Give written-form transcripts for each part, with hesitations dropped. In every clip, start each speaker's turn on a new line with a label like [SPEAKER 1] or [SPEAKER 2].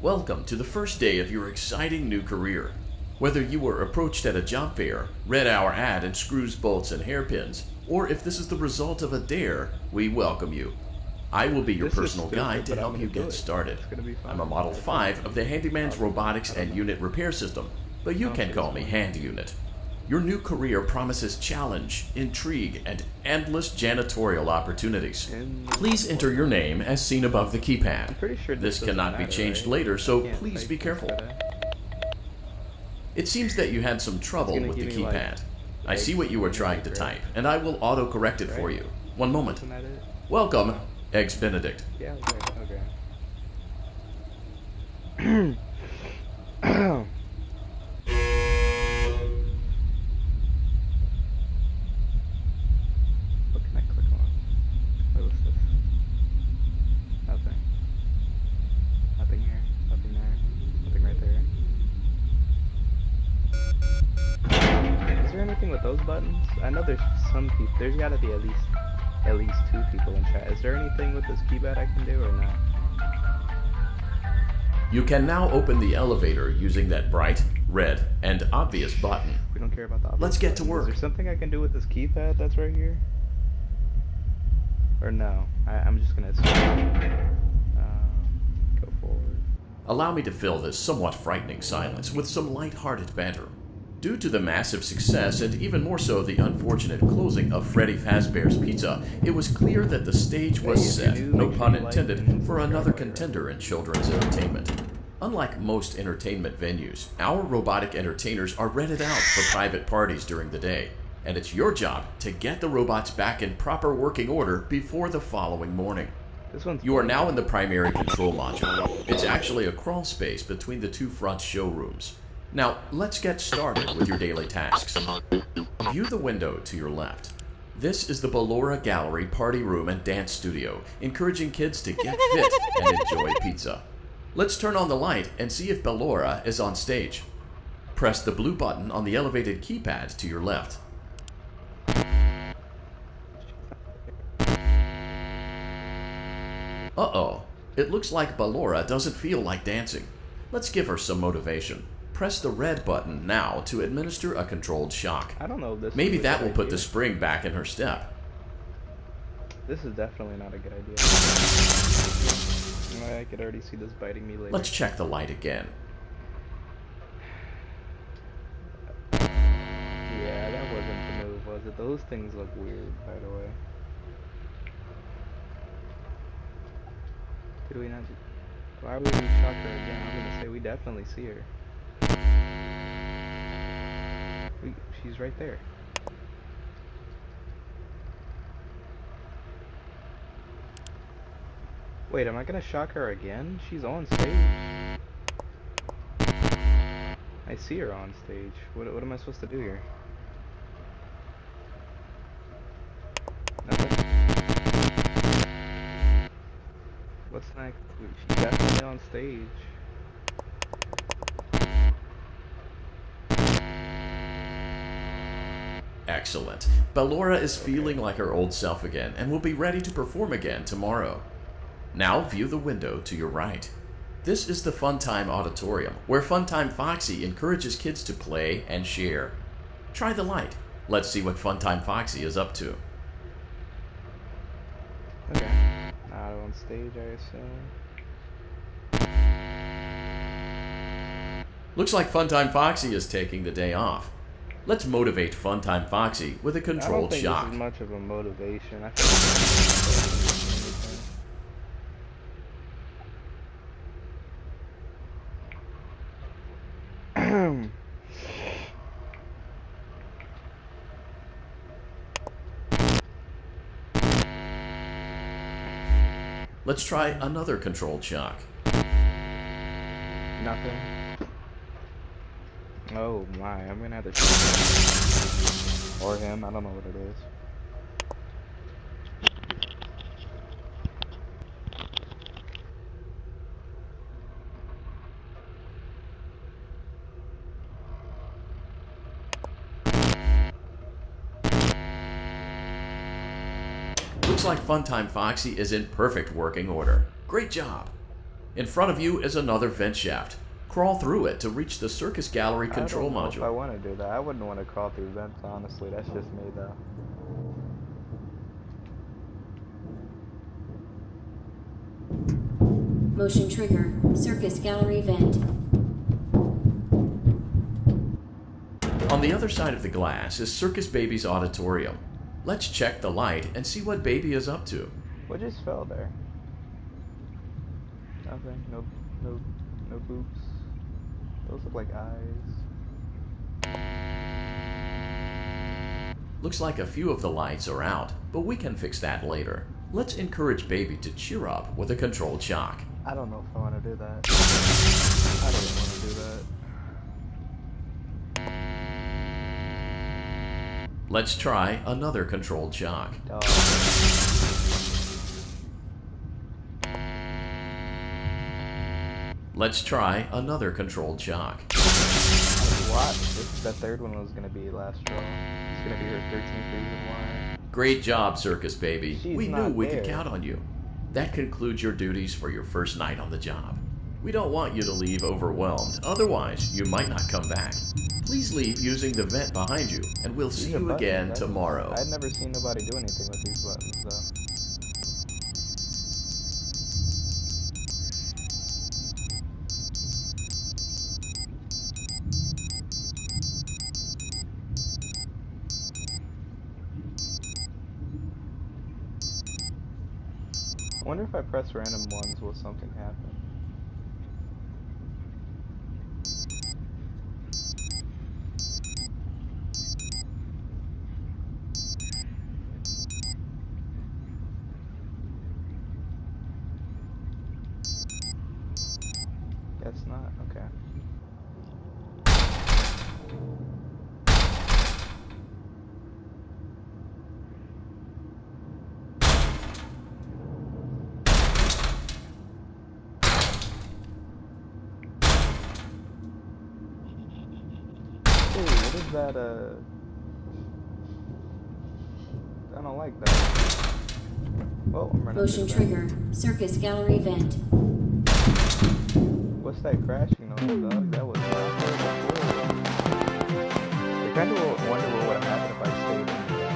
[SPEAKER 1] Welcome to the first day of your exciting new career. Whether you were approached at a job fair, read our ad and screws, bolts, and hairpins, or if this is the result of a dare, we welcome you. I will be your
[SPEAKER 2] This is
[SPEAKER 1] personal
[SPEAKER 2] stupid,
[SPEAKER 1] guide to
[SPEAKER 2] but I'm
[SPEAKER 1] help
[SPEAKER 2] gonna
[SPEAKER 1] you
[SPEAKER 2] do
[SPEAKER 1] get
[SPEAKER 2] it.
[SPEAKER 1] started.
[SPEAKER 2] It's gonna be fun.
[SPEAKER 1] I'm a Model 5 of the Handyman's Robotics and Unit Repair System, but you can call me Hand Unit. Your new career promises challenge, intrigue, and endless janitorial opportunities. Please enter your name as seen above the keypad.
[SPEAKER 2] I'm pretty sure
[SPEAKER 1] This
[SPEAKER 2] doesn't
[SPEAKER 1] cannot be
[SPEAKER 2] matter,
[SPEAKER 1] changed
[SPEAKER 2] right?
[SPEAKER 1] later, so
[SPEAKER 2] Can't
[SPEAKER 1] please
[SPEAKER 2] type
[SPEAKER 1] be careful.
[SPEAKER 2] instead of-
[SPEAKER 1] It seems that you had some trouble
[SPEAKER 2] gonna
[SPEAKER 1] with the
[SPEAKER 2] give me, like,
[SPEAKER 1] keypad. I see
[SPEAKER 2] eggs
[SPEAKER 1] what you were
[SPEAKER 2] and
[SPEAKER 1] trying to
[SPEAKER 2] milk, right?
[SPEAKER 1] type, and I will auto-correct it for
[SPEAKER 2] Right?
[SPEAKER 1] you. One moment.
[SPEAKER 2] Isn't that it?
[SPEAKER 1] Welcome, Eggs Benedict.
[SPEAKER 2] Yeah, okay. What can I click on? What was this? Nothing. Nothing here. Nothing there. Nothing right there. Is there anything with those buttons? I know there's some people. There's gotta be at least two people in chat. Is there anything with this keypad I can do or not?
[SPEAKER 1] You can now open the elevator using that bright, red, and obvious button.
[SPEAKER 2] We don't care about the
[SPEAKER 1] Let's get to work.
[SPEAKER 2] Is there something I can do with this keypad that's right here? Or no? I'm just gonna assume. Go forward.
[SPEAKER 1] Allow me to fill this somewhat frightening silence with some light-hearted banter. Due to the massive success, and even more so the unfortunate closing of Freddy Fazbear's Pizza, it was clear that the stage was
[SPEAKER 2] Hey, if
[SPEAKER 1] set,
[SPEAKER 2] you're new,
[SPEAKER 1] no
[SPEAKER 2] make sure
[SPEAKER 1] pun
[SPEAKER 2] you like
[SPEAKER 1] intended,
[SPEAKER 2] and
[SPEAKER 1] for
[SPEAKER 2] subscribe
[SPEAKER 1] another
[SPEAKER 2] while you're at it.
[SPEAKER 1] contender in children's entertainment. Unlike most entertainment venues, our robotic entertainers are rented out for private parties during the day, and it's your job to get the robots back in proper working order before the following morning.
[SPEAKER 2] This one's
[SPEAKER 1] You are now in the primary control module. It's actually a crawl space between the two front showrooms. Now, let's get started with your daily tasks. View the window to your left. This is the Ballora Gallery Party Room and Dance Studio, encouraging kids to get fit and enjoy pizza. Let's turn on the light and see if Ballora is on stage. Press the blue button on the elevated keypad to your left. Uh-oh, it looks like Ballora doesn't feel like dancing. Let's give her some motivation. Press the red button now to administer a controlled shock.
[SPEAKER 2] I don't know if this
[SPEAKER 1] Maybe
[SPEAKER 2] is a
[SPEAKER 1] that
[SPEAKER 2] good
[SPEAKER 1] will put the
[SPEAKER 2] idea.
[SPEAKER 1] spring back in her step.
[SPEAKER 2] This is definitely not a good idea. I could already see this biting me later.
[SPEAKER 1] Let's check the light again.
[SPEAKER 2] Yeah, that wasn't the move, was it? Those things look weird, by the way. Did we not? Why would we shock her again? I'm gonna say we definitely see her. She's right there. Wait, am I gonna shock her again? She's on stage. I see her on stage. What am I supposed to do here? Nothing. What's next? She's definitely on stage.
[SPEAKER 1] Excellent. Ballora is feeling like her old self again and will be ready to perform again tomorrow. Now view the window to your right. This is the Funtime Auditorium, where Funtime Foxy encourages kids to play and share. Try the light. Let's see what Funtime Foxy is up to.
[SPEAKER 2] Okay. Not on stage, I assume.
[SPEAKER 1] Looks like Funtime Foxy is taking the day off. Let's motivate Funtime Foxy with a
[SPEAKER 2] I don't
[SPEAKER 1] controlled
[SPEAKER 2] think
[SPEAKER 1] shock.
[SPEAKER 2] this is much of a motivation. I feel like
[SPEAKER 1] Let's try another controlled shock.
[SPEAKER 2] nothing. Oh my, I'm gonna have to shoot or him. I don't know what it is.
[SPEAKER 1] Looks like Funtime Foxy is in perfect working order. Great job. In front of you is another vent shaft. Crawl through it to reach the circus gallery control
[SPEAKER 2] I don't know if I
[SPEAKER 1] module.
[SPEAKER 2] want to do that. I wouldn't want to crawl through vents, honestly. That's just me, though.
[SPEAKER 3] Motion trigger. Circus gallery vent.
[SPEAKER 1] On the other side of the glass is Circus Baby's auditorium. Let's check the light and see what Baby is up to.
[SPEAKER 2] What just fell there? Nothing. No boobs. Those look like eyes.
[SPEAKER 1] Looks like a few of the lights are out, but we can fix that later. Let's encourage Baby to cheer up with a controlled shock.
[SPEAKER 2] I don't know if I want to do that. I don't want to do that.
[SPEAKER 1] Let's try another controlled shock.
[SPEAKER 2] Dog.
[SPEAKER 1] Let's try another controlled shock.
[SPEAKER 2] What? This is the third one was going to be last straw. It's going to be her 13th reason why.
[SPEAKER 1] Great job, Circus Baby.
[SPEAKER 2] She's
[SPEAKER 1] We knew
[SPEAKER 2] not
[SPEAKER 1] we could
[SPEAKER 2] there.
[SPEAKER 1] count on you. That concludes your duties for your first night on the job. We don't want you to leave overwhelmed, otherwise you might not come back. Please leave using the vent behind you, and we'll see
[SPEAKER 2] These are
[SPEAKER 1] you
[SPEAKER 2] buttons.
[SPEAKER 1] again tomorrow.
[SPEAKER 2] I'd never seen nobody do anything with these buttons, though. I wonder if I press random ones, will something happen? Guess not. Okay. Hey, what is that, I don't like that. Well, I'm running
[SPEAKER 3] Motion
[SPEAKER 2] into
[SPEAKER 3] trigger. Circus gallery vent.
[SPEAKER 2] What's that crashing noise, dog? That was not there before. I kind of wonder what would have happened if I stayed in there.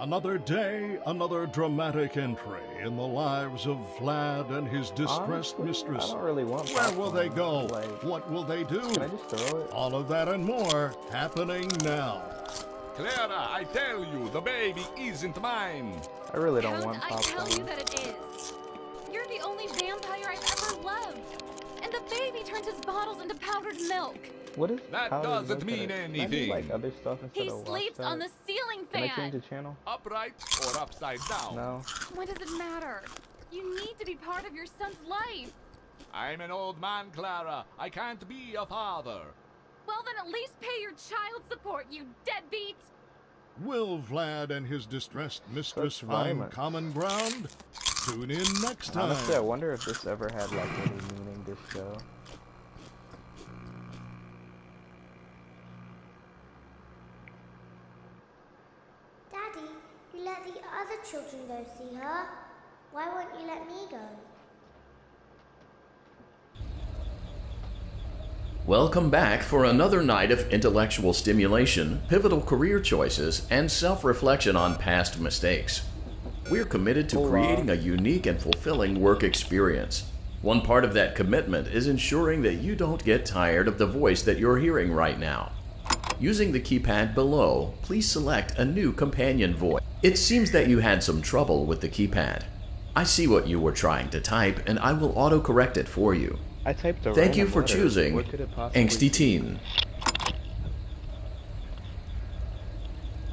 [SPEAKER 4] Another day, another dramatic entry in the lives of Vlad and his distressed
[SPEAKER 2] Honestly,
[SPEAKER 4] mistress.
[SPEAKER 2] I don't really want
[SPEAKER 4] Where will they go?
[SPEAKER 2] popcorn. Like,
[SPEAKER 4] What will they do?
[SPEAKER 2] can I just throw it?
[SPEAKER 4] All of that and more happening now.
[SPEAKER 5] Clara, I tell you, the baby isn't mine.
[SPEAKER 2] I really don't
[SPEAKER 6] How
[SPEAKER 2] want
[SPEAKER 6] did I tell
[SPEAKER 2] popcorn.
[SPEAKER 6] you that it is? You're the only vampire I've ever loved. And the baby turns his bottles into powdered milk.
[SPEAKER 2] What is
[SPEAKER 5] That
[SPEAKER 2] how does
[SPEAKER 5] doesn't
[SPEAKER 2] it
[SPEAKER 5] mean
[SPEAKER 2] Can I do,
[SPEAKER 5] anything.
[SPEAKER 2] like other stuff instead
[SPEAKER 6] He
[SPEAKER 2] of
[SPEAKER 6] sleeps
[SPEAKER 2] watch
[SPEAKER 6] on the
[SPEAKER 2] that?
[SPEAKER 6] ceiling
[SPEAKER 2] Can I change the
[SPEAKER 6] fan.
[SPEAKER 2] channel?
[SPEAKER 5] Upright or upside down?
[SPEAKER 2] No.
[SPEAKER 6] What does it matter? You need to be part of your son's life.
[SPEAKER 5] I'm an old man, Clara. I can't be a father.
[SPEAKER 6] Well, then at least pay your child support, you deadbeat.
[SPEAKER 4] Will Vlad and his distressed mistress
[SPEAKER 2] Such
[SPEAKER 4] find
[SPEAKER 2] violence.
[SPEAKER 4] common ground? Tune in next time.
[SPEAKER 2] Honestly, I wonder if this ever had like any meaning, this show.
[SPEAKER 7] Daddy, you let the other children go see her. Why won't you let me go?
[SPEAKER 1] Welcome back for another night of intellectual stimulation, pivotal career choices, and self-reflection on past mistakes. We're committed to creating a unique and fulfilling work experience. One part of that commitment is ensuring that you don't get tired of the voice that you're hearing right now. Using the keypad below, please select a new companion voice. It seems that you had some trouble with the keypad. I see what you were trying to type, and I will autocorrect it for you.
[SPEAKER 2] I typed a
[SPEAKER 1] Thank you
[SPEAKER 2] random
[SPEAKER 1] for
[SPEAKER 2] letter.
[SPEAKER 1] choosing
[SPEAKER 2] What could it possibly
[SPEAKER 1] Angsty
[SPEAKER 2] be?
[SPEAKER 1] Teen.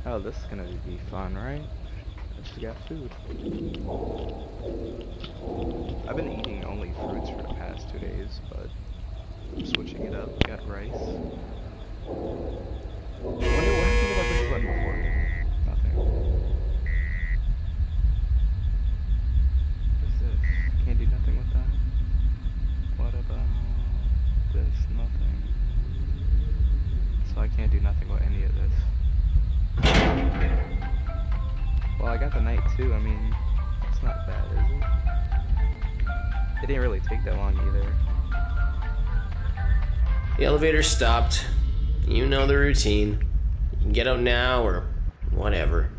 [SPEAKER 2] Oh, this is gonna be fun, right? Just got food. I've been eating only fruits for the past 2 days, but I'm switching it up. Got rice. I wonder what happened about this button before. Nothing. What is this? Can't do nothing with that. What about this? Nothing. So I can't do nothing with any of this. I got the night too. I mean, it's not bad, is it? It didn't really take that long either.
[SPEAKER 8] The elevator stopped. You know the routine. You can get out now or whatever.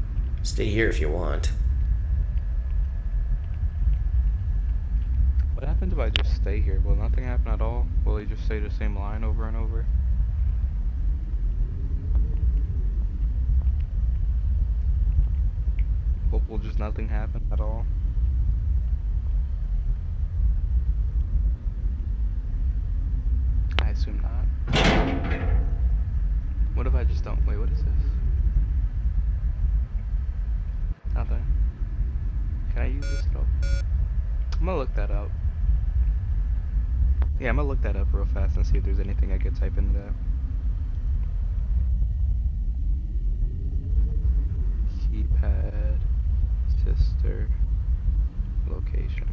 [SPEAKER 8] Stay here if you want.
[SPEAKER 2] What happens if I just stay here? Will nothing happen at all? Will he just say the same line over and over? Will just nothing happen at all? I assume not. What if I just don't? Wait, what is this? Nothing. Can I use this at all? I'm gonna look that up. Yeah, I'm gonna look that up real fast and see if there's anything I could type into that. Keypad, sister, location.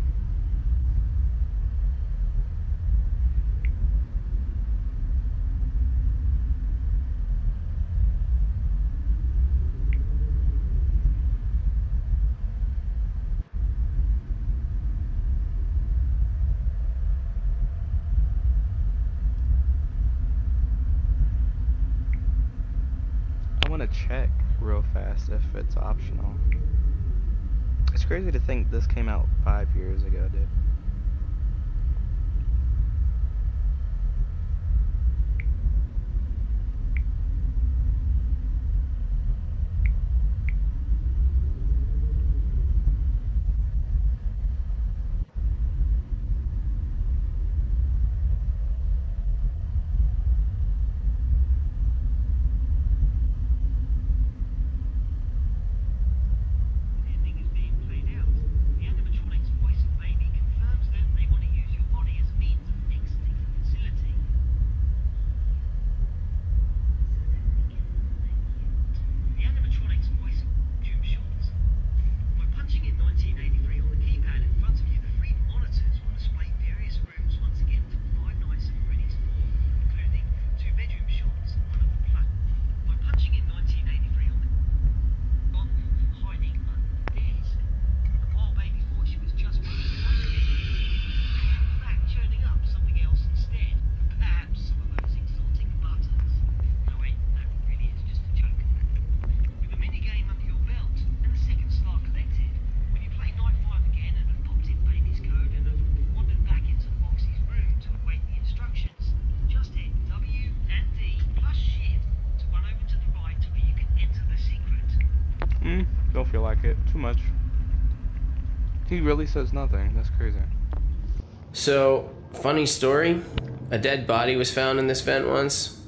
[SPEAKER 2] Check real fast if it's optional. It's crazy to think this came out 5 years ago, dude. Don't feel like it. Too much. He really says nothing. That's crazy.
[SPEAKER 8] So, funny story. A dead body was found in this vent once.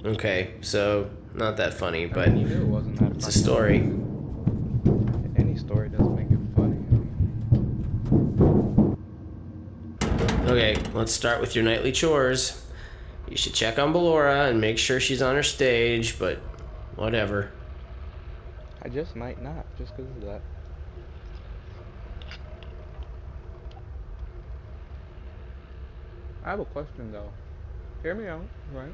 [SPEAKER 8] Okay, so not that funny, but
[SPEAKER 2] you knew it wasn't that
[SPEAKER 8] it's a
[SPEAKER 2] funny.
[SPEAKER 8] story.
[SPEAKER 2] Any story doesn't make it funny.
[SPEAKER 8] Okay, let's start with your nightly chores. You should check on Ballora and make sure she's on her stage, but whatever.
[SPEAKER 2] I just might not, just because of that. I have a question though. Hear me out, right?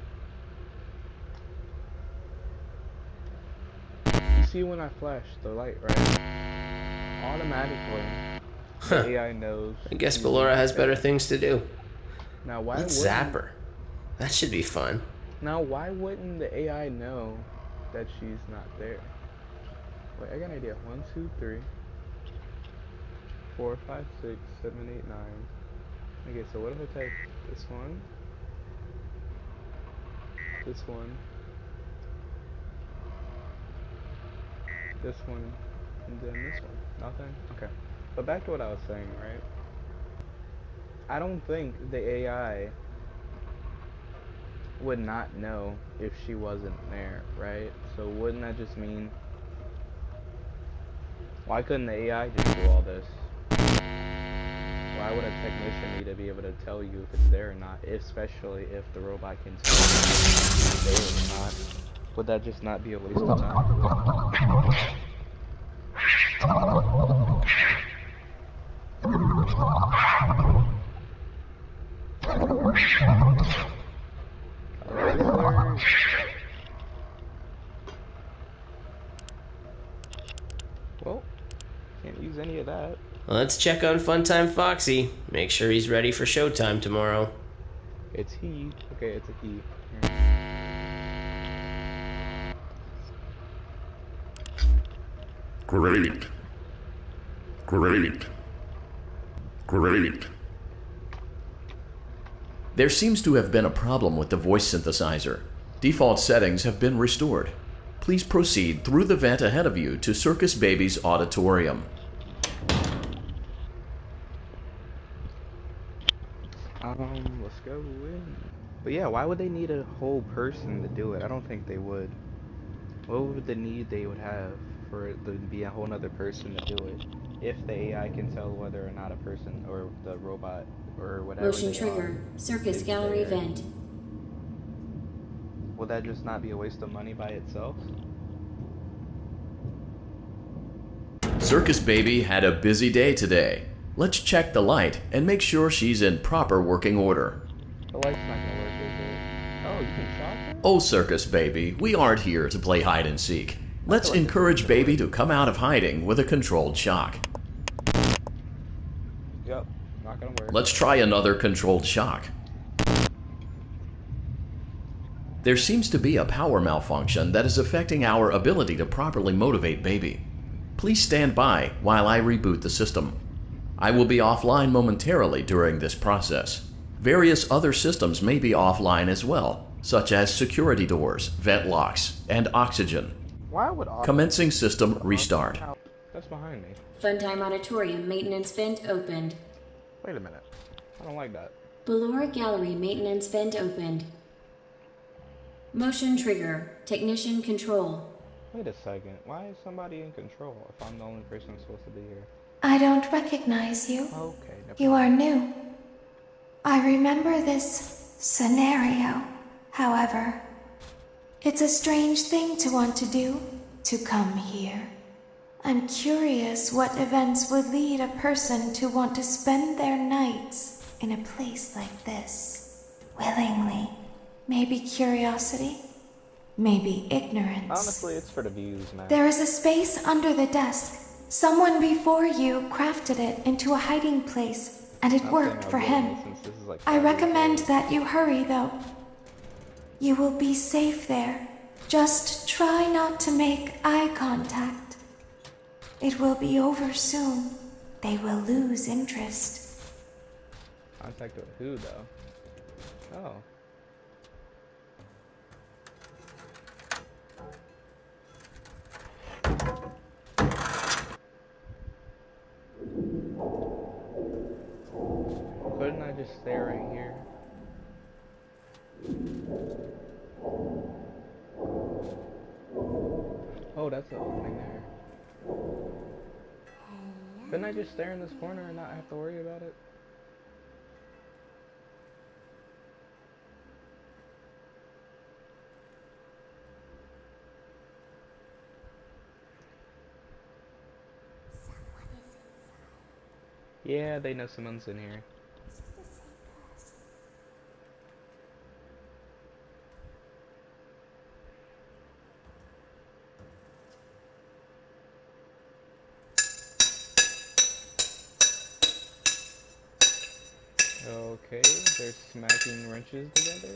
[SPEAKER 2] You see when I flash the light, right? Automatically, the AI knows.
[SPEAKER 8] I guess Ballora has better things to do.
[SPEAKER 2] Now why
[SPEAKER 8] Let's
[SPEAKER 2] wouldn't-
[SPEAKER 8] zap her. That should be fun.
[SPEAKER 2] Now why wouldn't the AI know that she's not there? Wait, I got an idea. 1, 2, 3, 4, 5, 6, 7, 8, 9. Okay, so what if I type this one, this one, this one, and then this one? Nothing? Okay. But back to what I was saying, right? I don't think the AI would not know if she wasn't there, right? So wouldn't that just mean, why couldn't the AI just do all this? Why would a technician need to be able to tell you if it's there or not, especially if the robot can tell you if it's there or not? Would that just not be a waste of time? Well, Can't use any of that.
[SPEAKER 8] Let's check on Funtime Foxy. Make sure he's ready for showtime tomorrow.
[SPEAKER 2] It's he. Okay, it's a he.
[SPEAKER 5] Great. Great. Great.
[SPEAKER 1] There seems to have been a problem with the voice synthesizer. Default settings have been restored. Please proceed through the vent ahead of you to Circus Baby's auditorium.
[SPEAKER 2] Let's go in. But yeah, why would they need a whole person to do it? I don't think they would. What would the need they would have for it to be a whole nother person to do it? If the AI can tell whether or not a person or the robot or whatever
[SPEAKER 3] Motion
[SPEAKER 2] they
[SPEAKER 3] trigger.
[SPEAKER 2] are
[SPEAKER 3] Circus
[SPEAKER 2] is
[SPEAKER 3] gallery
[SPEAKER 2] there.
[SPEAKER 3] vent.
[SPEAKER 2] Would that just not be a waste of money by itself?
[SPEAKER 1] Circus Baby had a busy day today. Let's check the light and make sure she's in proper working order.
[SPEAKER 2] The light's not gonna work, is it? Oh, you can shock her?
[SPEAKER 1] Oh, Circus Baby, we aren't here to play hide and seek. Let's encourage Baby to come out of hiding with a controlled shock.
[SPEAKER 2] Yep, not gonna work.
[SPEAKER 1] Let's try another controlled shock. There seems to be a power malfunction that is affecting our ability to properly motivate Baby. Please stand by while I reboot the system. I will be offline momentarily during this process. Various other systems may be offline as well, such as security doors, vent locks, and oxygen.
[SPEAKER 2] Why would
[SPEAKER 1] Commencing system restart.
[SPEAKER 2] That's behind me.
[SPEAKER 3] Funtime auditorium maintenance vent opened.
[SPEAKER 2] Wait a minute. I don't like that.
[SPEAKER 3] Ballora gallery maintenance vent opened. Motion trigger. Technician control.
[SPEAKER 2] Wait a second. Why is somebody in control if I'm the only person supposed to be here?
[SPEAKER 9] I don't recognize you.
[SPEAKER 2] Okay.
[SPEAKER 9] You are new. I remember this scenario, however. It's a strange thing to want to do, to come here. I'm curious what events would lead a person to want to spend their nights in a place like this. Willingly. Maybe curiosity, maybe ignorance.
[SPEAKER 2] Honestly, it's for the views, man.
[SPEAKER 9] There is a space under the desk. Someone before you crafted it into a hiding place, and it worked for him. I recommend that you hurry, though. You will be safe there. Just try not to make eye contact. It will be over soon. They will lose interest.
[SPEAKER 2] Contact with who, though? Oh. Couldn't I just stay right here? Oh, that's the opening there. Couldn't I just stare in this corner and not have to worry about it? Yeah, they know someone's in here. Okay, they're smacking wrenches together.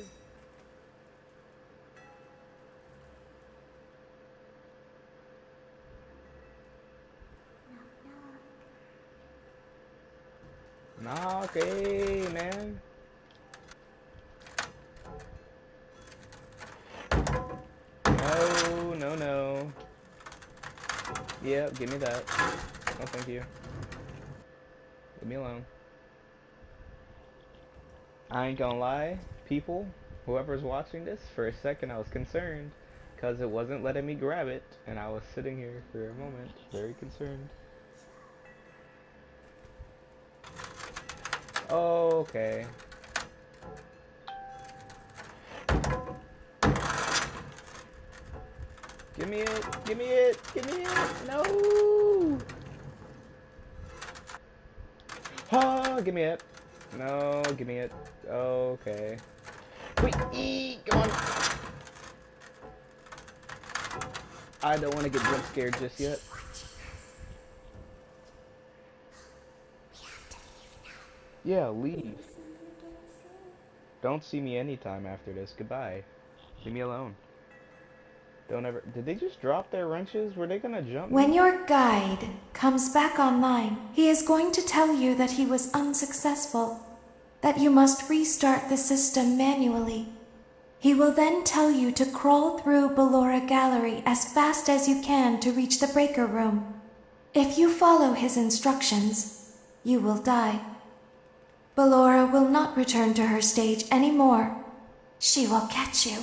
[SPEAKER 2] Nah, okay, man. No, no, no. Yep, give me that. No, thank you. Leave me alone. I ain't gonna lie, people, whoever's watching this, for a second I was concerned, because it wasn't letting me grab it, and I was sitting here for a moment, very concerned. Okay. Give me it, give me it, give me it, no! Oh, give me it. No, give me it. Okay. Wait, come on. I don't want to get jump scared just yet. Yeah, leave. Don't see me anytime after this. Goodbye. Leave me alone. Don't ever... Did they just drop their wrenches? Were they gonna jump me?
[SPEAKER 9] When your guide comes back online, he is going to tell you that he was unsuccessful, that you must restart the system manually. He will then tell you to crawl through Ballora Gallery as fast as you can to reach the breaker room. If you follow his instructions, you will die. Ballora will not return to her stage anymore. She will catch you.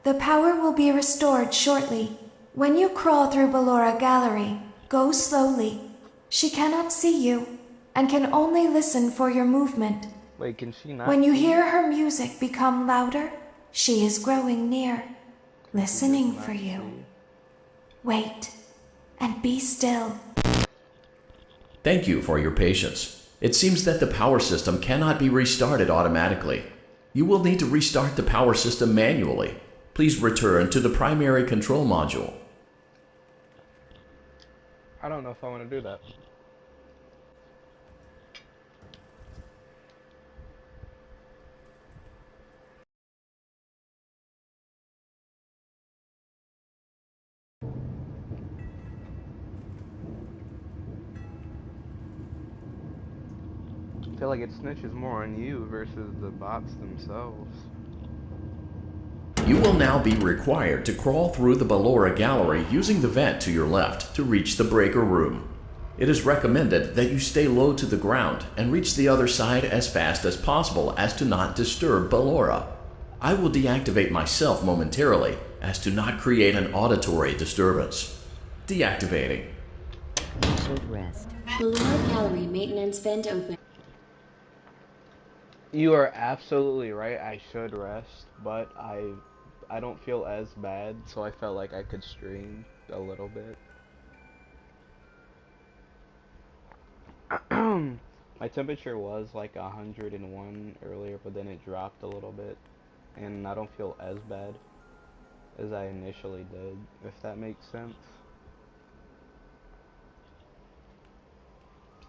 [SPEAKER 9] The power will be restored shortly. When you crawl through Ballora Gallery, go slowly. She cannot see you and can only listen for your movement.
[SPEAKER 2] Wait, can she not?
[SPEAKER 9] When you hear her music become louder, she is growing near, listening for you. Wait and be still.
[SPEAKER 1] Thank you for your patience. It seems that the power system cannot be restarted automatically. You will need to restart the power system manually. Please return to the primary control module.
[SPEAKER 2] I don't know if I want to do that. I feel like it snitches more on you versus the bots themselves.
[SPEAKER 1] You will now be required to crawl through the Ballora Gallery using the vent to your left to reach the breaker room. It is recommended that you stay low to the ground and reach the other side as fast as possible as to not disturb Ballora. I will deactivate myself momentarily as to not create an auditory disturbance. Deactivating.
[SPEAKER 3] You should rest. Ballora Gallery maintenance vent open.
[SPEAKER 2] You are absolutely right, I should rest, but I don't feel as bad, so I felt like I could stream a little bit. My temperature was like 101 earlier, but then it dropped a little bit, and I don't feel as bad as I initially did, if that makes sense.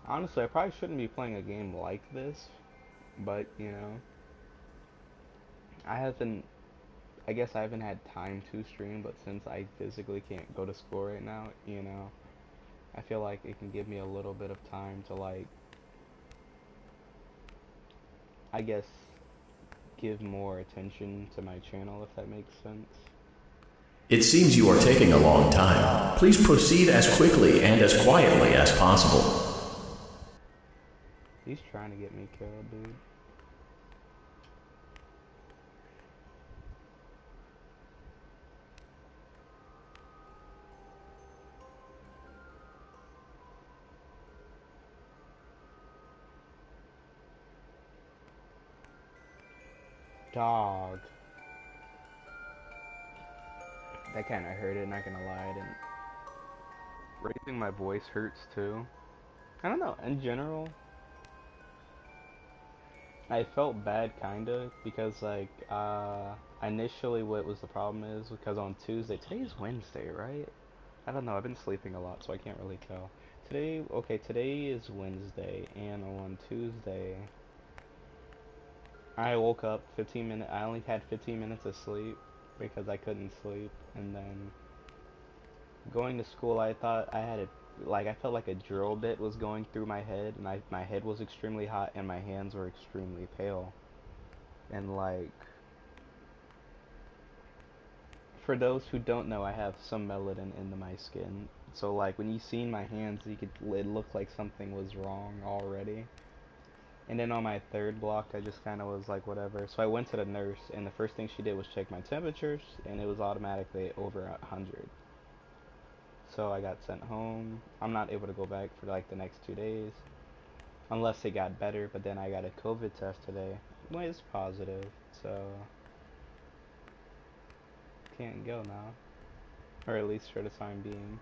[SPEAKER 2] Honestly, I probably shouldn't be playing a game like this, but, you know, I guess I haven't had time to stream, but since I physically can't go to school right now, you know, I feel like it can give me a little bit of time to, like, I guess, give more attention to my channel, if that makes sense.
[SPEAKER 1] It seems you are taking a long time. Please proceed as quickly and as quietly as possible.
[SPEAKER 2] He's trying to get me killed, dude. Dog. That kind of hurt it, not gonna lie. Raising my voice hurts too. I don't know, in general, I felt bad kinda, because like, initially what was the problem is, because on Tuesday, today's Wednesday, right? I don't know, I've been sleeping a lot, so I can't really tell. Today is Wednesday, and on Tuesday, I woke up 15 minutes, I only had 15 minutes of sleep, because I couldn't sleep, and then, going to school, I thought I had I felt like a drill bit was going through my head, and my head was extremely hot, and my hands were extremely pale. And like, for those who don't know, I have some melanin in my skin. So like, when you seen my hands, it looked like something was wrong already. And then on my third block, I just kind of was like, whatever. So I went to the nurse, and the first thing she did was check my temperatures, and it was automatically over 100. So I got sent home. I'm not able to go back for like the next 2 days, unless it got better. But then I got a COVID test today. Well, it's positive, so can't go now, or at least for the time being.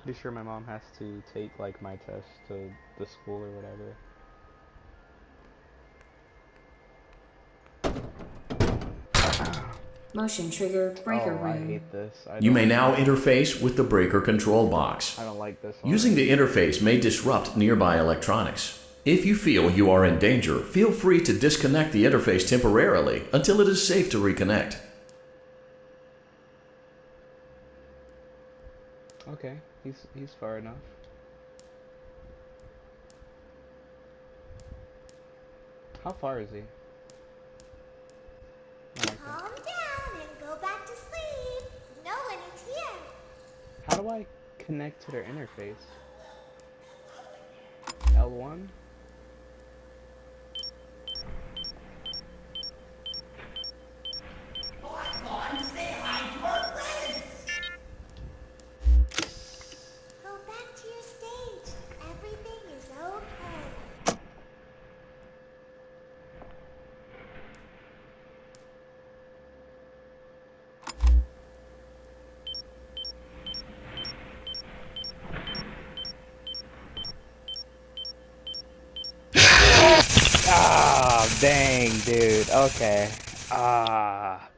[SPEAKER 2] Pretty sure my mom has to take like my test to the school or whatever.
[SPEAKER 3] Motion trigger breaker
[SPEAKER 2] I
[SPEAKER 3] room.
[SPEAKER 2] hate this.
[SPEAKER 1] You may now interface with the breaker control box.
[SPEAKER 2] I don't like this.
[SPEAKER 1] Using the interface may disrupt nearby electronics. If you feel you are in danger, feel free to disconnect the interface temporarily until it is safe to reconnect.
[SPEAKER 2] Okay, he's far enough. How far is he?
[SPEAKER 7] Calm down and go back to sleep. No one is here.
[SPEAKER 2] How do I connect to their interface? L1?
[SPEAKER 7] Go back to your stage. Everything is okay.
[SPEAKER 2] Ah, dang, dude. Okay. Ah.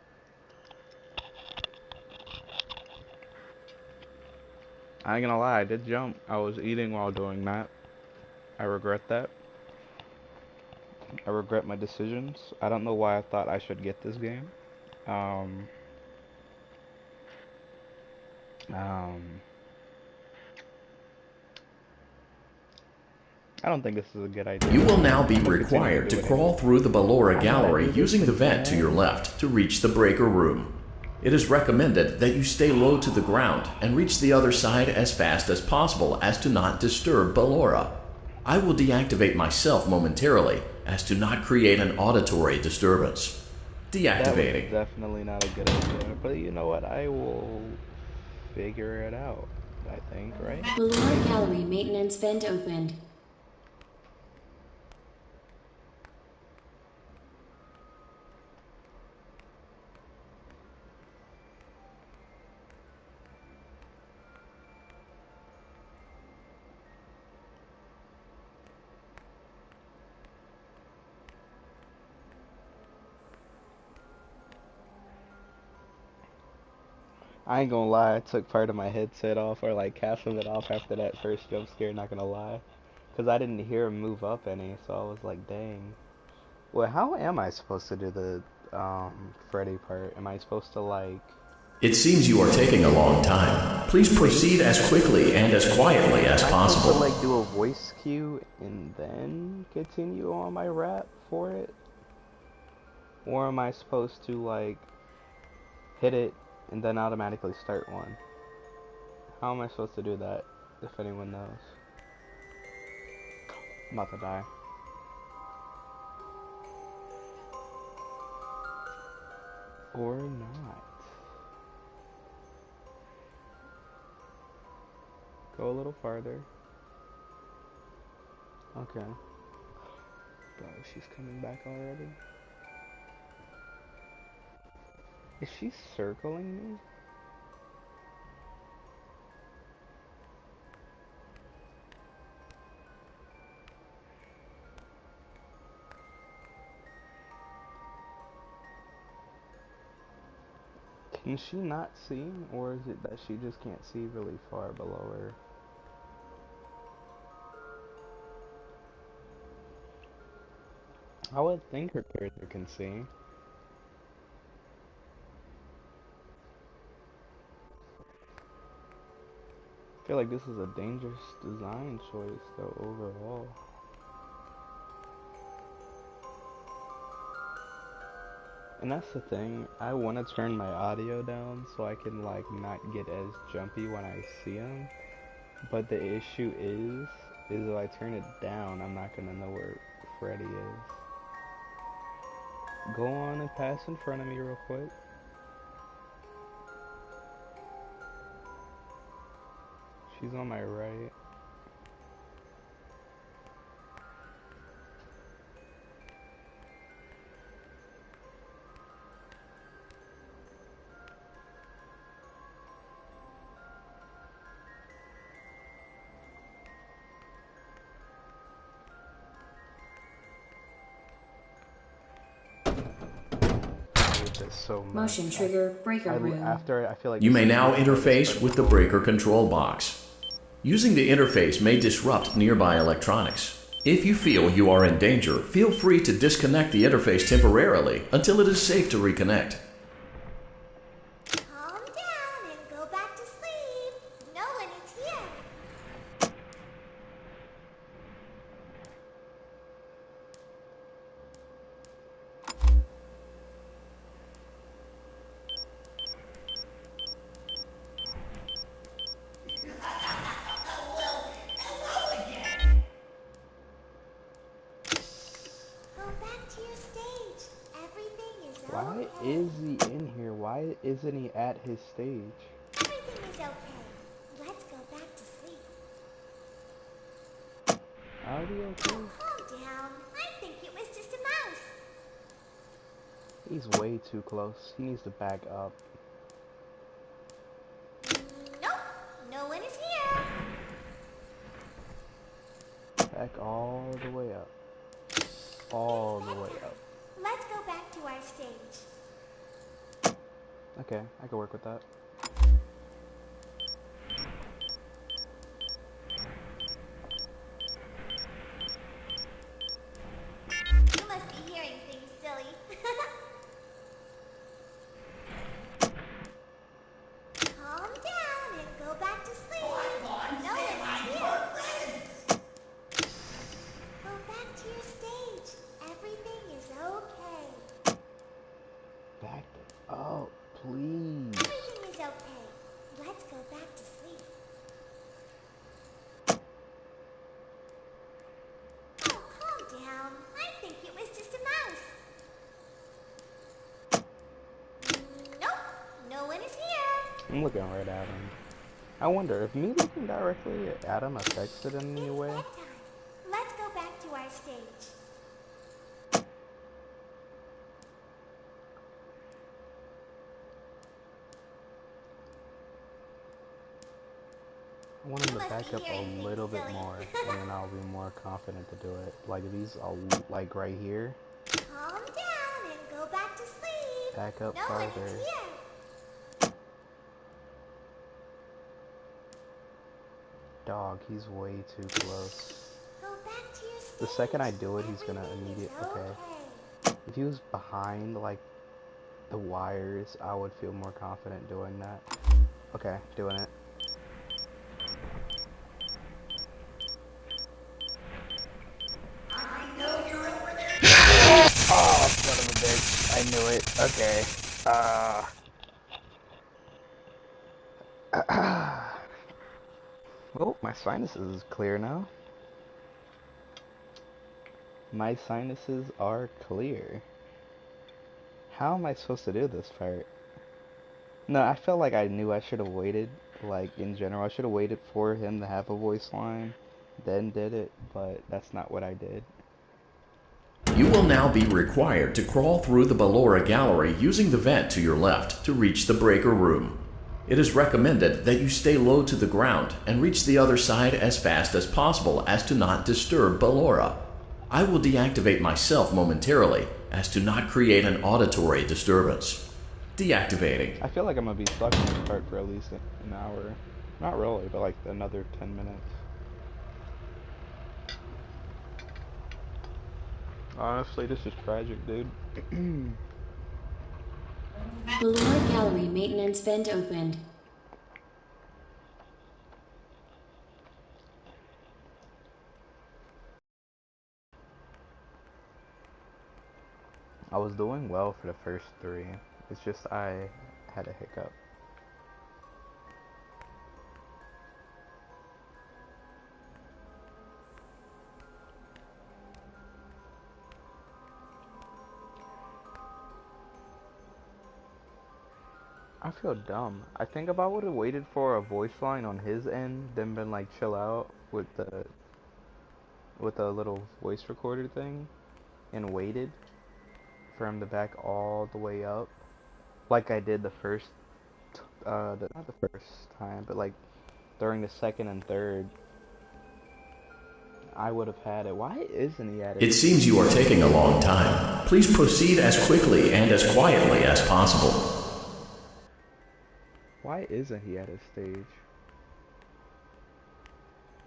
[SPEAKER 2] I ain't gonna lie, I did jump. I was eating while doing that. I regret that. I regret my decisions. I don't know why I thought I should get this game. I don't think this is a good idea.
[SPEAKER 1] You will now be required to crawl through the Ballora Gallery using the vent to your left to reach the breaker room. It is recommended that you stay low to the ground and reach the other side as fast as possible as to not disturb Ballora. I will deactivate myself momentarily as to not create an auditory disturbance. Deactivating.
[SPEAKER 2] That was definitely not a good idea, but you know what? I will figure it out, I think, right?
[SPEAKER 3] Ballora Gallery maintenance vent opened.
[SPEAKER 2] I ain't gonna lie, I took part of my headset off, or like half of it off after that first jump scare, not gonna lie. Because I didn't hear him move up any, so I was like, dang. Well, how am I supposed to do the Freddy part? Am I supposed to like...
[SPEAKER 1] It seems you are taking a long time. Please proceed as quickly and as quietly as possible.
[SPEAKER 2] Am I supposed to like do a voice cue and then continue on my rap for it? Or am I supposed to like hit it and then automatically start one? How am I supposed to do that, if anyone knows? I'm about to die. Or not. Go a little farther. Okay. Bro, she's coming back already? Is she circling me? Can she not see? Or is it that she just can't see really far below her? I would think her character can see. I feel like this is a dangerous design choice though overall. And that's the thing, I want to turn my audio down so I can like not get as jumpy when I see him. But the issue is if I turn it down, I'm not gonna know where Freddy is. Go on and pass in front of me real quick. She's on my right. So much.
[SPEAKER 3] Motion trigger breaker room.
[SPEAKER 2] After I feel like
[SPEAKER 1] you may now interface with the breaker control box. Using the interface may disrupt nearby electronics. If you feel you are in danger, feel free to disconnect the interface temporarily until it is safe to reconnect.
[SPEAKER 7] Calm down and go back to sleep. No one is here. Go back to your stage. Everything is
[SPEAKER 2] Why
[SPEAKER 7] okay.
[SPEAKER 2] is he in here? Why isn't he at his stage?
[SPEAKER 7] Everything is okay. Let's go back to sleep.
[SPEAKER 2] How's he okay?
[SPEAKER 7] Calm down. I think it was just a mouse.
[SPEAKER 2] He's way too close. He needs to back up.
[SPEAKER 7] Nope. No one is here.
[SPEAKER 2] Back all the way up. All the way up.
[SPEAKER 7] Let's go back to our stage.
[SPEAKER 2] Okay, I can work with that.
[SPEAKER 7] You must be hearing things, silly. Calm down and go back to sleep. No one is here. Go back to your stage. Everything is okay.
[SPEAKER 2] Back up, please.
[SPEAKER 7] Everything is okay. Let's go back to sleep. Oh, calm down. I think it was just a mouse. Nope. No one is here.
[SPEAKER 2] I'm looking right at him. I wonder if me looking directly at Adam affects it in any way.
[SPEAKER 7] Bedtime. Let's go back to our stage.
[SPEAKER 2] I want him to back up a little bit more, and then I'll be more confident to do it. Like if he's like right here,
[SPEAKER 7] Calm down and go back to sleep.
[SPEAKER 2] back up
[SPEAKER 7] No one
[SPEAKER 2] farther.
[SPEAKER 7] is here.
[SPEAKER 2] Dog, he's way too close.
[SPEAKER 7] Go back to your stage.
[SPEAKER 2] The second I do it, he's gonna
[SPEAKER 7] Everything is
[SPEAKER 2] immediately. Okay. If he was behind like the wires, I would feel more confident doing that. Okay, doing it. Oh, son of a bitch. I knew it. Okay. Well, my sinuses is clear now. My sinuses are clear. How am I supposed to do this part? No, I felt like I knew I should have waited. Like, in general, I should have waited for him to have a voice line, then did it, but that's not what I did.
[SPEAKER 1] You will now be required to crawl through the Ballora Gallery using the vent to your left to reach the breaker room. It is recommended that you stay low to the ground and reach the other side as fast as possible as to not disturb Ballora. I will deactivate myself momentarily as to not create an auditory disturbance. Deactivating.
[SPEAKER 2] I feel like I'm gonna be stuck in this part for at least an hour. Not really, but like another 10 minutes. Honestly, this is tragic, dude.
[SPEAKER 3] Ballora Gallery maintenance vent opened.
[SPEAKER 2] I was doing well for the first 3. It's just I had a hiccup. I feel dumb. I think if I would have waited for a voice line on his end, then been like chill out with the little voice recorder thing, and waited for him to back all the way up, like I did the first, not the first time, but like during the second and third, I would have had it. Why isn't he at it?
[SPEAKER 1] It seems you are taking a long time. Please proceed as quickly and as quietly as possible.
[SPEAKER 2] Why isn't he at his stage?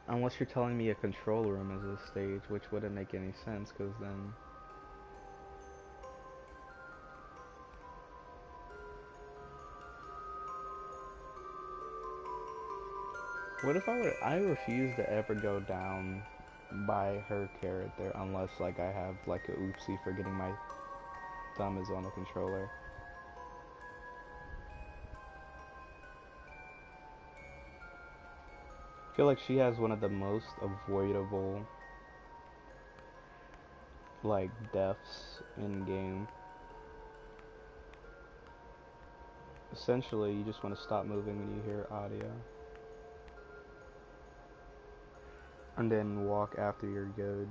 [SPEAKER 2] Unless you're telling me a control room is a stage, which wouldn't make any sense, because then... What if I refuse to ever go down by her character unless like I have like a oopsie forgetting my thumb is on the controller. I feel like she has one of the most avoidable like deaths in game. Essentially, you just want to stop moving when you hear audio. And then walk after you're good.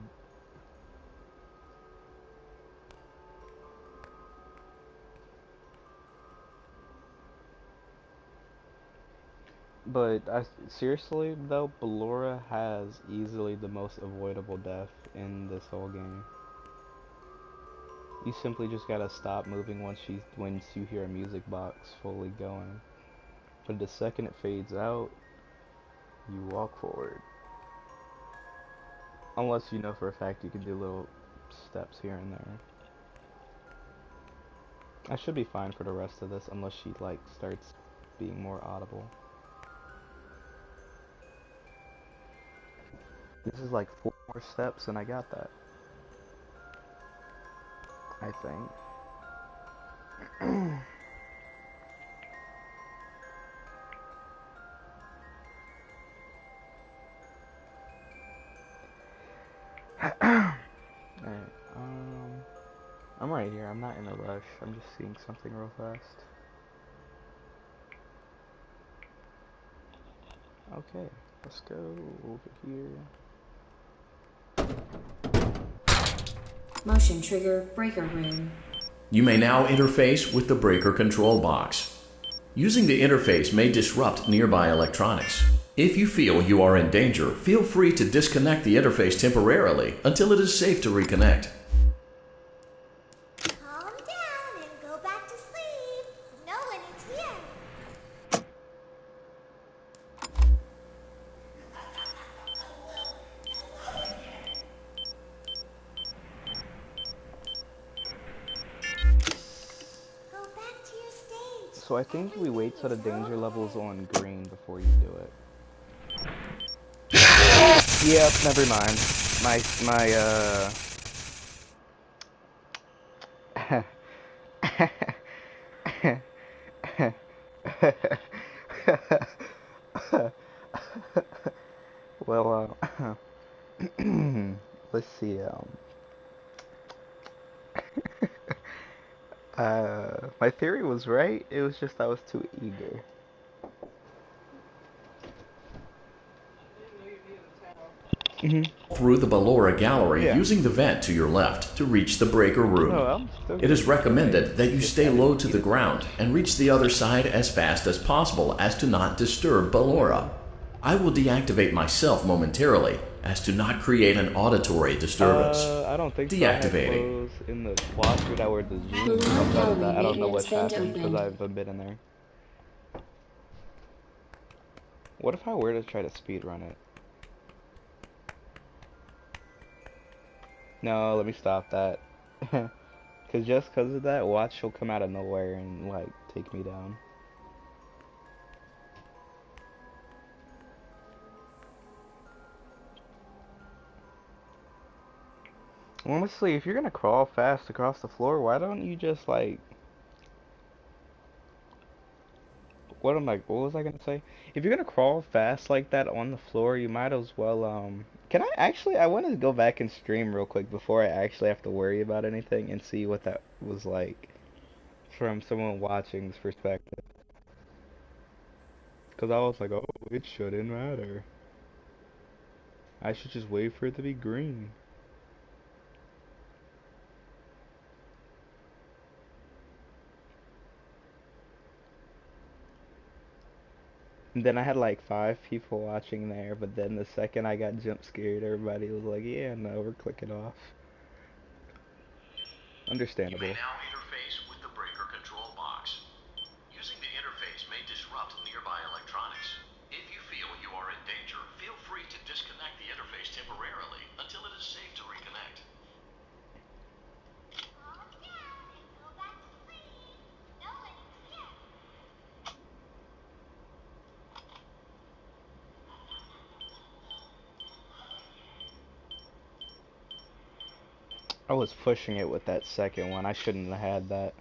[SPEAKER 2] But seriously though, Ballora has easily the most avoidable death in this whole game. You simply just gotta stop moving once you hear a music box fully going. But the second it fades out, you walk forward. Unless you know for a fact you can do little steps here and there. I should be fine for the rest of this unless she like starts being more audible. This is like 4 more steps and I got that. I think. Alright, I'm right here. I'm not in a rush. I'm just seeing something real fast. Okay, let's go over here.
[SPEAKER 3] Motion trigger breaker room.
[SPEAKER 1] You may now interface with the breaker control box. Using the interface may disrupt nearby electronics. If you feel you are in danger, feel free to disconnect the interface temporarily until it is safe to reconnect.
[SPEAKER 7] Calm down and go back to sleep. No one is here. Go back to your stage.
[SPEAKER 2] So I think we wait till the danger level's on green before you do it. Yep, never mind. Well, let's see, my theory was right, it was just I was too eager.
[SPEAKER 1] Through the Ballora gallery using the vent to your left to reach the breaker room. It is recommended that you stay low to the ground and reach the other side as fast as possible as to not disturb Ballora. I will deactivate myself momentarily as to not create an auditory disturbance.
[SPEAKER 2] I don't think
[SPEAKER 1] Deactivating.
[SPEAKER 2] So. In the walkthrough that were the Zoom. I don't know what's happened because I haven't been in there. What if I were to try to speedrun it? No, let me stop that. Just because of that, watch she'll come out of nowhere and like take me down. Honestly, if you're gonna crawl fast across the floor, why don't you just like... What was I gonna say? If you're gonna crawl fast like that on the floor, you might as well, Can I actually, I want to go back and stream real quick before I actually have to worry about anything and see what that was like from someone watching's perspective. Because I was like, oh, it shouldn't matter. I should just wait for it to be green. And then I had like 5 people watching there, but then the second I got jump scared, everybody was like, yeah, no, we're clicking off. Understandable.
[SPEAKER 1] You may now interface with the breaker control box. Using the interface may disrupt nearby electronics. If you feel you are in danger, feel free to disconnect the interface temporarily until it is safe to reconnect.
[SPEAKER 7] Calm down and go back to sleep. No one is here.
[SPEAKER 2] I was pushing it with that second one. I shouldn't have had that.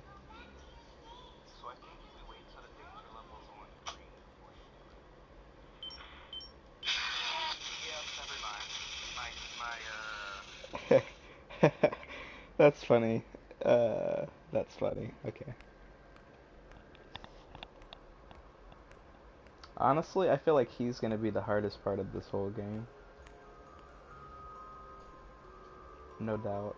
[SPEAKER 10] So I think if we wait till the danger level's on green before you do it. Yeah, never mind.
[SPEAKER 2] That's funny. That's funny. Okay. Honestly, I feel like he's gonna be the hardest part of this whole game. No doubt.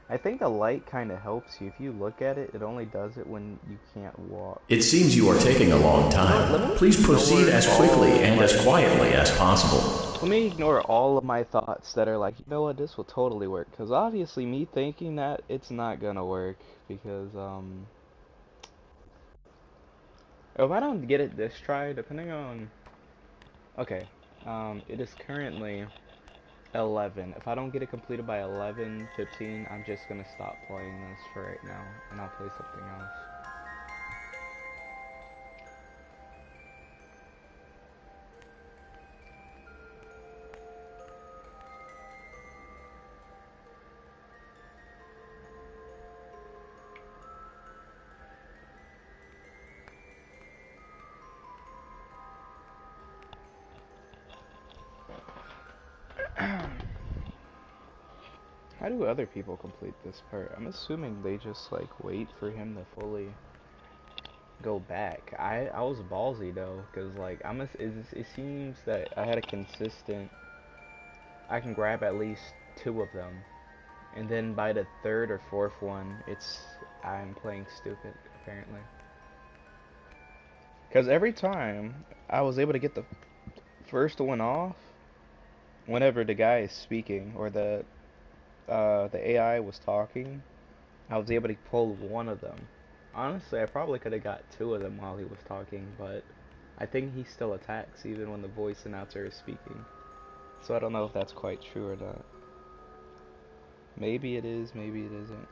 [SPEAKER 2] I think the light kind of helps you. If you look at it, it only does it when you can't walk.
[SPEAKER 1] It seems you are taking a long time. Please proceed as quickly and as quietly as possible.
[SPEAKER 2] Let me ignore all of my thoughts that are like, you know what, this will totally work. Because obviously me thinking that, it's not gonna work. Because, if I don't get it this try, depending on... Okay, it is currently 11. If I don't get it completed by 11:15, I'm just gonna stop playing this for right now, and I'll play something else. How do other people complete this part? I'm assuming they just like wait for him to fully go back. I was ballsy though, cause like it seems that I had a consistent. I can grab at least 2 of them, and then by the 3rd or 4th one, I'm playing stupid apparently. Cause every time I was able to get the first one off, whenever the guy is speaking or the AI was talking, I was able to pull 1 of them. Honestly, I probably could have got 2 of them while he was talking, but I think he still attacks even when the voice announcer is speaking. So I don't know if that's quite true or not. Maybe it is, maybe it isn't.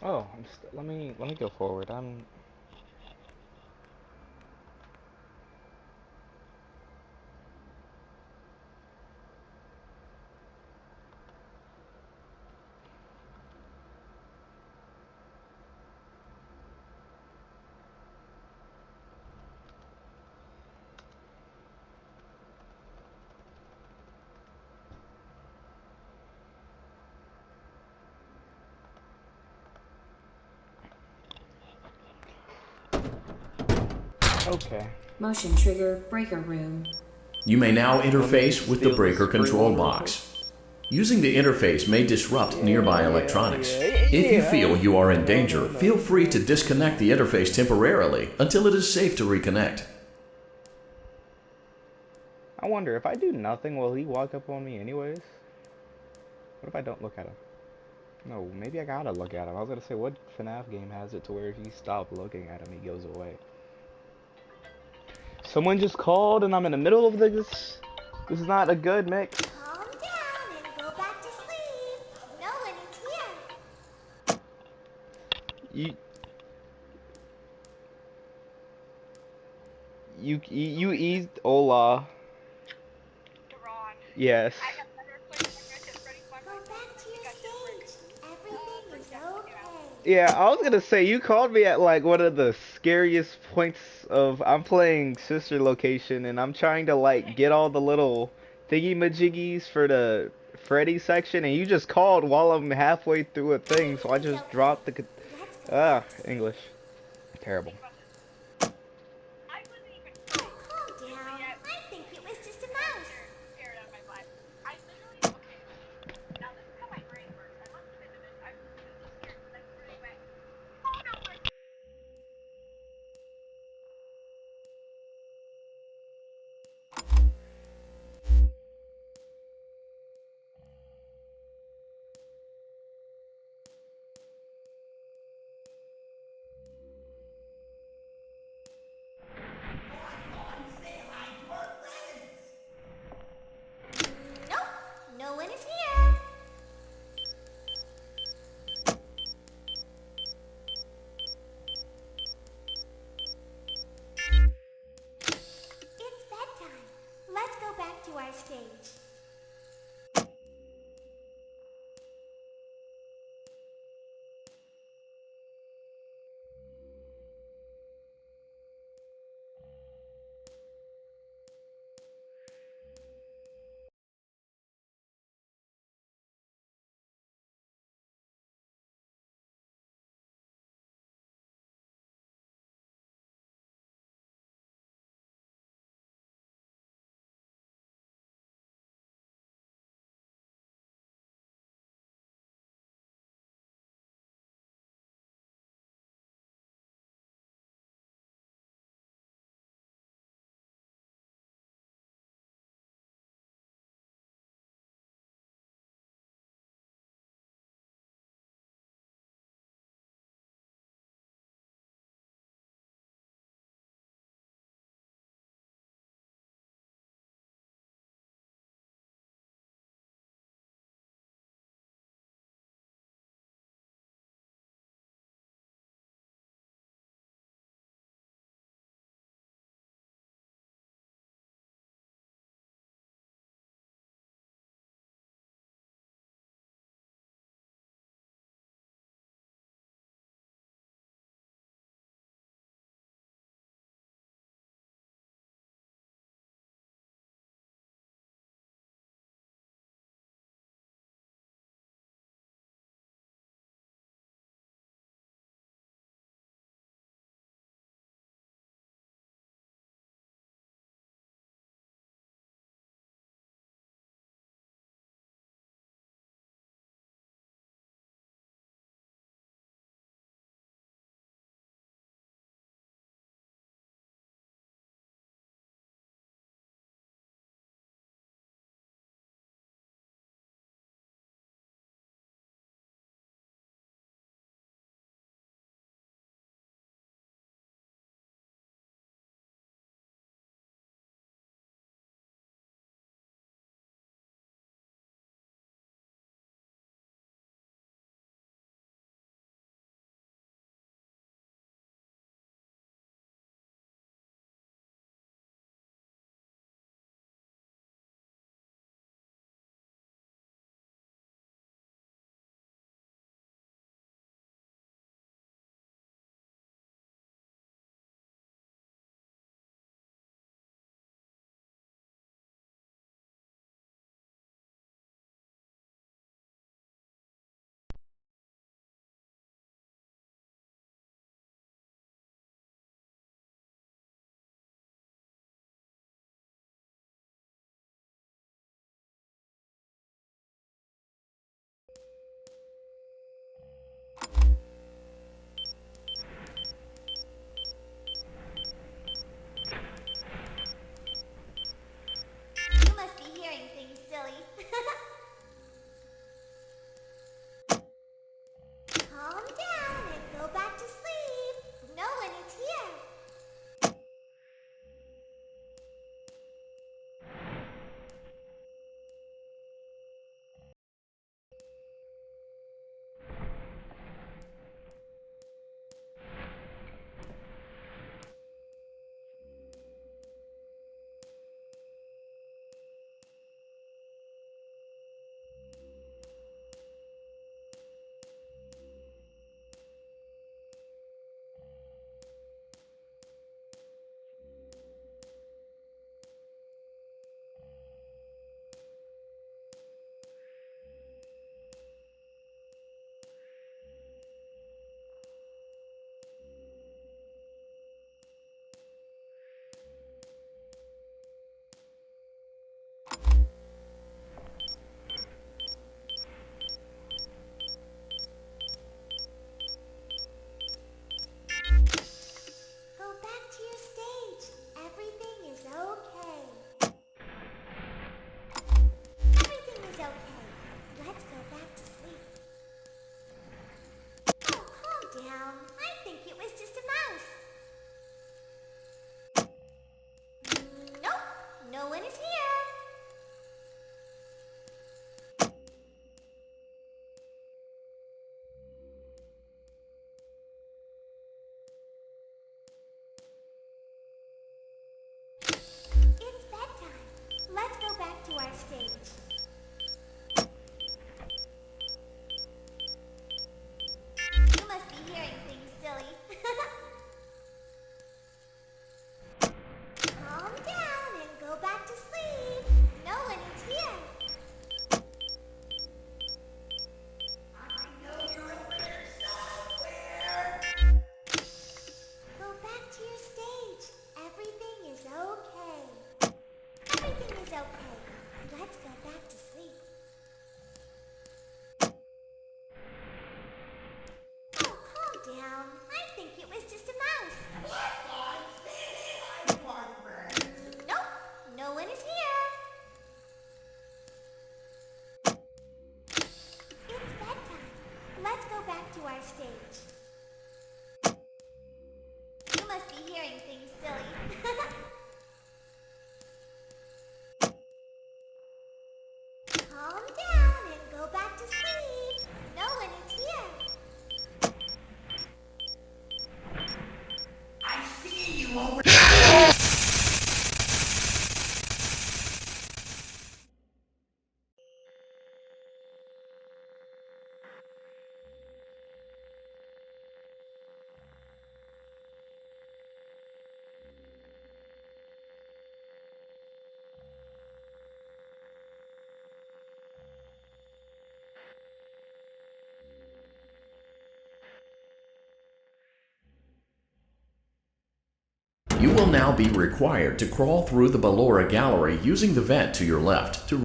[SPEAKER 2] Oh, let me go forward. Okay.
[SPEAKER 3] Motion trigger breaker room.
[SPEAKER 1] You may now interface with the breaker control box. Using the interface may disrupt nearby electronics. If you feel you are in danger, feel free to disconnect the interface temporarily until it is safe to reconnect.
[SPEAKER 2] I wonder, if I do nothing, will he walk up on me anyways? What if I don't look at him? No, maybe I gotta look at him. I was gonna say, what FNAF game has it to where if you stop looking at him, he goes away? Someone just called and I'm in the middle of this. This is not a good mix.
[SPEAKER 7] Calm down and go back to sleep. No one is here.
[SPEAKER 2] You eat Ola. Yes.
[SPEAKER 7] Go back to your stage. Everything is okay.
[SPEAKER 2] Yeah, I was gonna say you called me at like one of the scariest points of I'm playing Sister Location and I'm trying to like get all the little thingy majiggies for the Freddy section and you just called while I'm halfway through a thing, so I just dropped the English. Terrible.
[SPEAKER 7] Calm down. I think it was just a mouse. Calm down and go back to sleep. No one is here. Go back to your stage. Everything is okay. Everything is okay. Let's go back to sleep. Oh, calm down. I think it was just a mouse. Nope, no one is here. It's bedtime. Let's go back to our stage. You must be hearing things, silly. Calm down and go back to sleep. No one is here. I know you're over there somewhere. Go back to your stage. Everything is okay. Everything is okay. Let's go back to sleep. Oh, calm down. I think it was just a mouse. Nope, no one is here. It's bedtime. Let's go back to our stage. You must be hearing things, silly. Calm down and go back to sleep. No one is here. I see you over there.
[SPEAKER 1] You will now be required to crawl through the Ballora Gallery using the vent to your left to